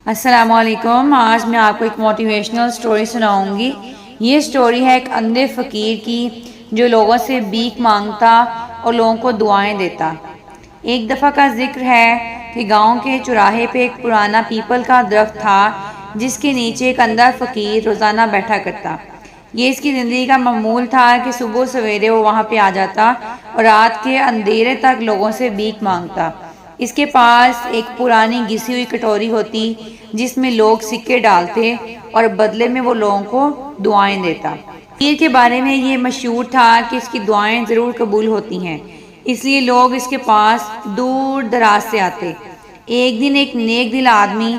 السلام علیکم۔ آج میں آپ کو ایک موٹیویشنل سٹوری سناؤں گی۔ یہ سٹوری ہے ایک اندھے فقیر کی جو لوگوں سے بھیک مانگتا اور لوگوں کو دعائیں دیتا۔ ایک دفعہ کا ذکر ہے کہ گاؤں کے چوراہے پہ ایک پرانا پیپل کا درخت تھا جس کے نیچے ایک اندھا فقیر روزانہ بیٹھا کرتا۔ یہ اس کی زندگی کا معمول تھا کہ صبح سویرے وہ وہاں پہ آ جاتا اور رات کے اندھیرے تک لوگوں سے بھیک مانگتا۔ اس کے پاس ایک پرانی گھسی ہوئی کٹوری ہوتی جس میں لوگ سکے ڈالتے اور بدلے میں وہ لوگوں کو دعائیں دیتا۔ فقیر کے بارے میں یہ مشہور تھا کہ اس کی دعائیں ضرور قبول ہوتی ہیں، اس لیے لوگ اس کے پاس دور دراز سے آتے۔ ایک دن ایک نیک دل آدمی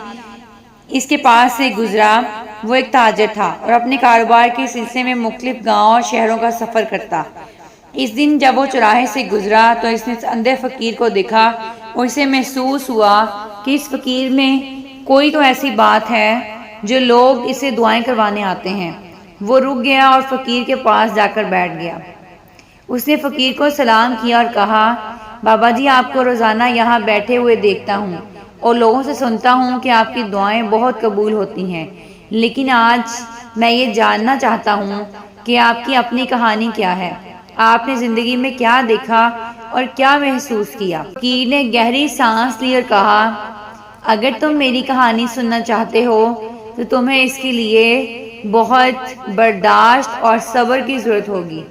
اس کے پاس سے گزرا۔ وہ ایک تاجر تھا اور اپنے کاروبار کے سلسلے میں مختلف گاؤں اور شہروں کا سفر کرتا۔ اس دن جب وہ چوراہے سے گزرا تو اس نے اندھے فقیر کو دیکھا اور اسے محسوس ہوا کہ اس فقیر میں کوئی تو ایسی بات ہے جو لوگ اسے دعائیں کروانے آتے ہیں۔ وہ رک گیا اور فقیر کے پاس جا کر بیٹھ گیا۔ اس نے فقیر کو سلام کیا اور کہا، بابا جی، آپ کو روزانہ یہاں بیٹھے ہوئے دیکھتا ہوں اور لوگوں سے سنتا ہوں کہ آپ کی دعائیں بہت قبول ہوتی ہیں، لیکن آج میں یہ جاننا چاہتا ہوں کہ آپ کی اپنی کہانی کیا ہے۔ آپ نے زندگی میں کیا دیکھا اور کیا محسوس کیا؟ فقیر نے گہری سانس لی اور کہا، اگر تم میری کہانی سننا چاہتے ہو تو تمہیں اس کے لیے بہت برداشت اور صبر کی ضرورت ہوگی،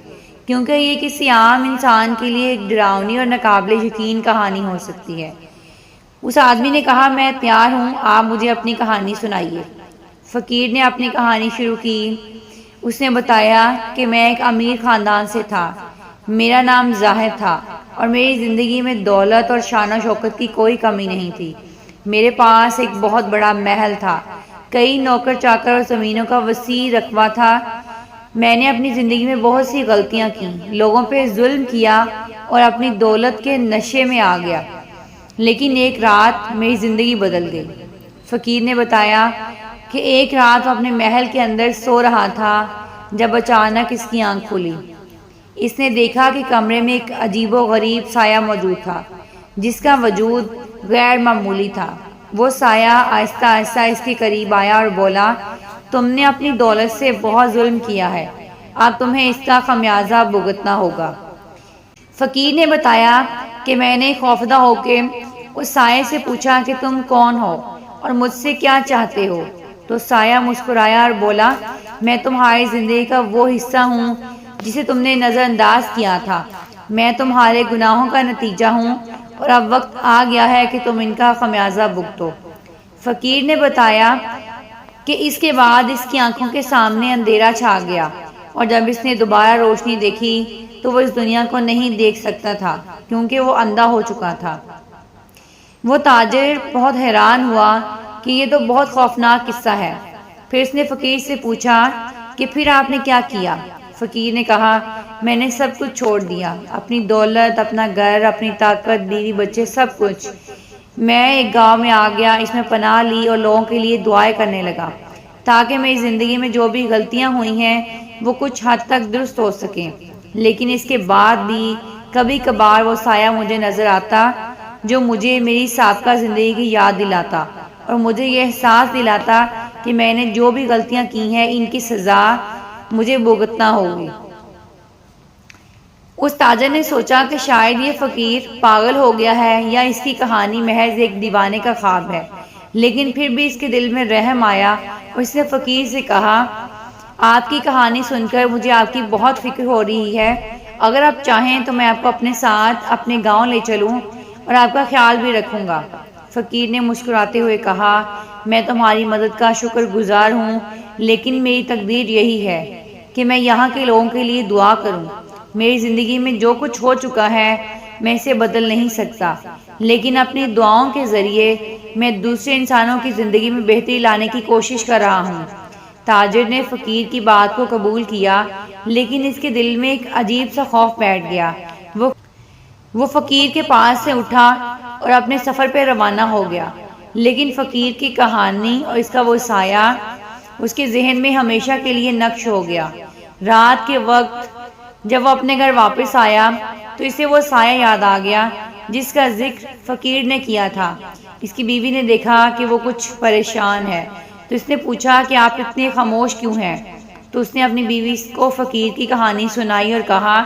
کیونکہ یہ کسی عام انسان کے لیے ایک ڈراؤنی اور ناقابل یقین کہانی ہو سکتی ہے۔ اس آدمی نے کہا، میں تیار ہوں، آپ مجھے اپنی کہانی سنائیے۔ فقیر نے اپنی کہانی شروع کی۔ اس نے بتایا کہ میں ایک امیر خاندان سے تھا، میرا نام زاہد تھا اور میری زندگی میں دولت اور شان و شوکت کی کوئی کمی نہیں تھی۔ میرے پاس ایک بہت بڑا محل تھا، کئی نوکر چاکر اور زمینوں کا وسیع رقبہ تھا۔ میں نے اپنی زندگی میں بہت سی غلطیاں کی، لوگوں پہ ظلم کیا اور اپنی دولت کے نشے میں آ گیا، لیکن ایک رات میری زندگی بدل گئی۔ فقیر نے بتایا کہ ایک رات وہ اپنے محل کے اندر سو رہا تھا جب اچانک اس کی آنکھ کھلی۔ اس نے دیکھا کہ کمرے میں ایک عجیب و غریب سایہ موجود تھا جس کا وجود غیر معمولی تھا۔ وہ سایہ آہستہ آہستہ اس کے قریب آیا اور بولا، تم نے اپنی دولت سے بہت ظلم کیا ہے، اب تمہیں اس کا خمیازہ بھگتنا ہوگا۔ فقیر نے بتایا کہ میں نے خوفزدہ ہو کے اس سائے سے پوچھا کہ تم کون ہو اور مجھ سے کیا چاہتے ہو؟ تو سایہ مسکرایا اور بولا، میں تمہاری زندگی کا وہ حصہ ہوں جسے تم نے نظر انداز کیا تھا۔ میں تمہارے گناہوں کا نتیجہ ہوں اور اب وقت آ گیا ہے کہ تم ان کا خمیازہ بھگتو۔ فقیر نے بتایا کہ اس کے بعد اس کی آنکھوں کے سامنے اندھیرا چھا گیا اور جب اس نے دوبارہ روشنی دیکھی تو وہ اس دنیا کو نہیں دیکھ سکتا تھا کیونکہ وہ اندھا ہو چکا تھا۔ وہ تاجر بہت حیران ہوا کہ یہ تو بہت خوفناک قصہ ہے۔ پھر اس نے فقیر سے پوچھا کہ پھر آپ نے کیا کیا؟ فقیر نے کہا، میں نے سب کچھ چھوڑ دیا، اپنی دولت، اپنا گھر، اپنی طاقت، بیوی بچے، سب کچھ۔ میں ایک گاؤں میں آ گیا، اس میں پناہ لی اور لوگوں کے لیے دعائیں کرنے لگا تاکہ میری زندگی میں جو بھی غلطیاں ہوئی ہیں وہ کچھ حد تک درست ہو سکیں، لیکن اس کے بعد بھی کبھی کبھار وہ سایہ مجھے نظر آتا جو مجھے میری سابقہ زندگی کی یاد دلاتا اور مجھے یہ احساس دلاتا کہ میں نے جو بھی غلطیاں کی ہیں ان کی سزا مجھے بھگتنا ہوگی۔ اس تاجر نے سوچا کہ شاید یہ فقیر پاگل ہو گیا ہے یا اس کی کہانی محض ایک دیوانے کا خواب ہے، لیکن پھر بھی اس کے دل میں رحم آیا اور اس نے فقیر سے کہا، آپ کی کہانی سن کر مجھے آپ کی بہت فکر ہو رہی ہے، اگر آپ چاہیں تو میں آپ کو اپنے ساتھ اپنے گاؤں لے چلوں اور آپ کا خیال بھی رکھوں گا۔ فقیر نے مسکراتے ہوئے کہا، میں تمہاری مدد کا شکر گزار ہوں، لیکن میری تقدیر یہی ہے کہ میں یہاں کے لوگوں کے لیے دعا کروں۔ میری زندگی میں جو کچھ ہو چکا ہے میں اسے بدل نہیں سکتا، لیکن اپنی دعاؤں کے ذریعے میں دوسرے انسانوں کی زندگی میں بہتری لانے کی کوشش کر رہا ہوں۔ تاجر نے فقیر کی بات کو قبول کیا، لیکن اس کے دل میں ایک عجیب سا خوف بیٹھ گیا۔ وہ فقیر کے پاس سے اٹھا اور اپنے سفر پہ روانہ ہو گیا، لیکن فقیر کی کہانی اور اس کا وہ سایہ اس کے ذہن میں ہمیشہ کے لیے نقش ہو گیا۔ رات کے وقت جب وہ اپنے گھر واپس آیا تو اسے وہ سایہ یاد آ گیا جس کا ذکر فقیر نے کیا تھا۔ اس کی بیوی نے دیکھا کہ وہ کچھ پریشان ہے تو اس نے پوچھا کہ آپ اتنے خاموش کیوں ہیں؟ تو اس نے اپنی بیوی کو فقیر کی کہانی سنائی اور کہا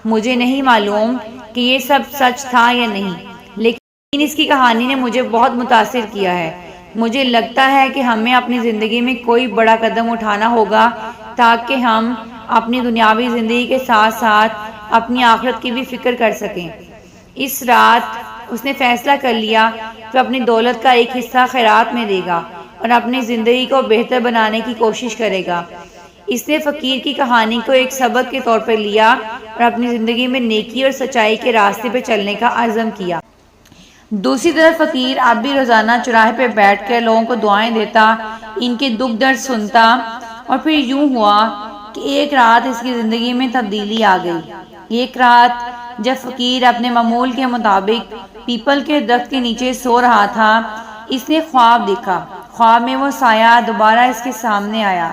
مجھے نہیں معلوم کہ یہ سب سچ تھا یا نہیں، لیکن اس کی کہانی نے مجھے بہت متاثر کیا ہے۔ مجھے لگتا ہے کہ ہمیں اپنی زندگی میں کوئی بڑا قدم اٹھانا ہوگا تاکہ ہم اپنی دنیاوی زندگی کے ساتھ ساتھ اپنی آخرت کی بھی فکر کر سکیں۔ اس رات اس نے فیصلہ کر لیا کہ اپنی دولت کا ایک حصہ خیرات میں دے گا اور اپنی زندگی کو بہتر بنانے کی کوشش کرے گا۔ اس نے فقیر کی کہانی کو ایک سبق کے طور پر لیا اور اپنی زندگی میں نیکی اور سچائی کے راستے پہ چلنے کا عزم کیا۔ دوسری طرف فقیر اب بھی روزانہ چوراہے پہ بیٹھ کر لوگوں کو دعائیں دیتا، ان کے دکھ درد سنتا، اور پھر یوں ہوا کہ ایک رات اس کی زندگی میں تبدیلی آ گئی۔ ایک رات جب فقیر اپنے معمول کے مطابق پیپل کے درخت کے نیچے سو رہا تھا، اس نے خواب دیکھا۔ خواب میں وہ سایہ دوبارہ اس کے سامنے آیا،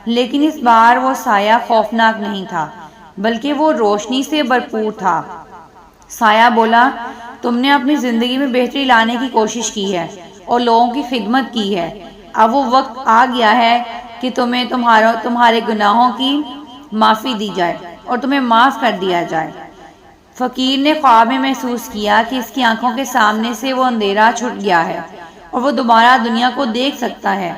لیکن اس بار وہ سایہ خوفناک نہیں تھا بلکہ وہ روشنی سے بھرپور تھا۔ سایہ بولا تم نے اپنی زندگی میں بہتری لانے کی کوشش کی ہے اور لوگوں کی خدمت کی ہے، اب وہ وقت آ گیا ہے کہ تمہیں تمہارے گناہوں کی معافی دی جائے اور تمہیں معاف کر دیا جائے۔ فقیر نے خواب میں محسوس کیا کہ اس کی آنکھوں کے سامنے سے وہ اندھیرا چھٹ گیا ہے اور وہ دوبارہ دنیا کو دیکھ سکتا ہے۔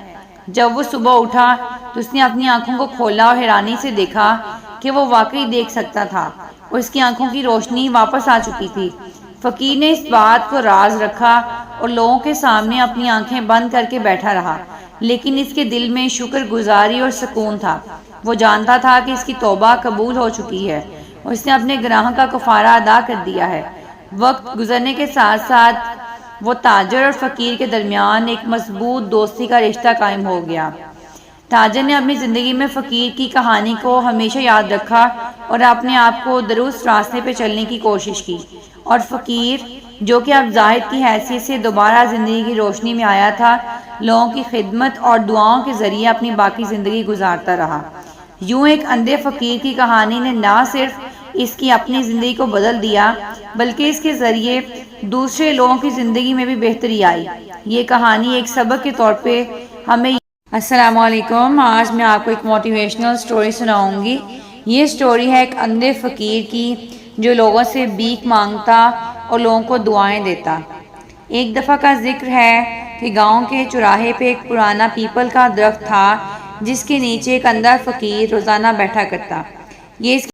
جب وہ صبح اٹھا تو اس نے اپنی آنکھوں کو کھولا اور حیرانی سے دیکھا کہ وہ واقعی دیکھ سکتا تھا اور اس کی آنکھوں کی روشنی واپس آ چکی تھی۔ فقیر نے اس بات کو راز رکھا اور لوگوں کے سامنے اپنی آنکھیں بند کر کے بیٹھا رہا، لیکن اس کے دل میں شکر گزاری اور سکون تھا۔ وہ جانتا تھا کہ اس کی توبہ قبول ہو چکی ہے اور اس نے اپنے گناہ کا کفارہ ادا کر دیا ہے۔ وقت گزرنے کے ساتھ ساتھ وہ تاجر اور فقیر کے درمیان ایک مضبوط دوستی کا رشتہ قائم ہو گیا۔ تاجر نے اپنی زندگی میں فقیر کی کہانی کو ہمیشہ یاد رکھا اور اپنے آپ کو درست راستے پہ چلنے کی کوشش کی، اور فقیر جو کہ اب زاہد کی حیثیت سے دوبارہ زندگی کی روشنی میں آیا تھا، لوگوں کی خدمت اور دعاؤں کے ذریعے اپنی باقی زندگی گزارتا رہا۔ یوں ایک اندھے فقیر کی کہانی نے نہ صرف اس کی اپنی زندگی کو بدل دیا بلکہ اس کے ذریعے دوسرے لوگوں کی زندگی میں بھی بہتری آئی۔ یہ کہانی ایک سبق کے طور پہ ہمیں السلام علیکم، آج میں آپ کو ایک موٹیویشنل سٹوری سناؤں گی۔ یہ سٹوری ہے ایک اندھے فقیر کی جو لوگوں سے بھیک مانگتا اور لوگوں کو دعائیں دیتا۔ ایک دفعہ کا ذکر ہے کہ گاؤں کے چوراہے پہ ایک پرانا پیپل کا درخت تھا جس کے نیچے ایک اندھا فقیر روزانہ بیٹھا کرتا۔ یہ اس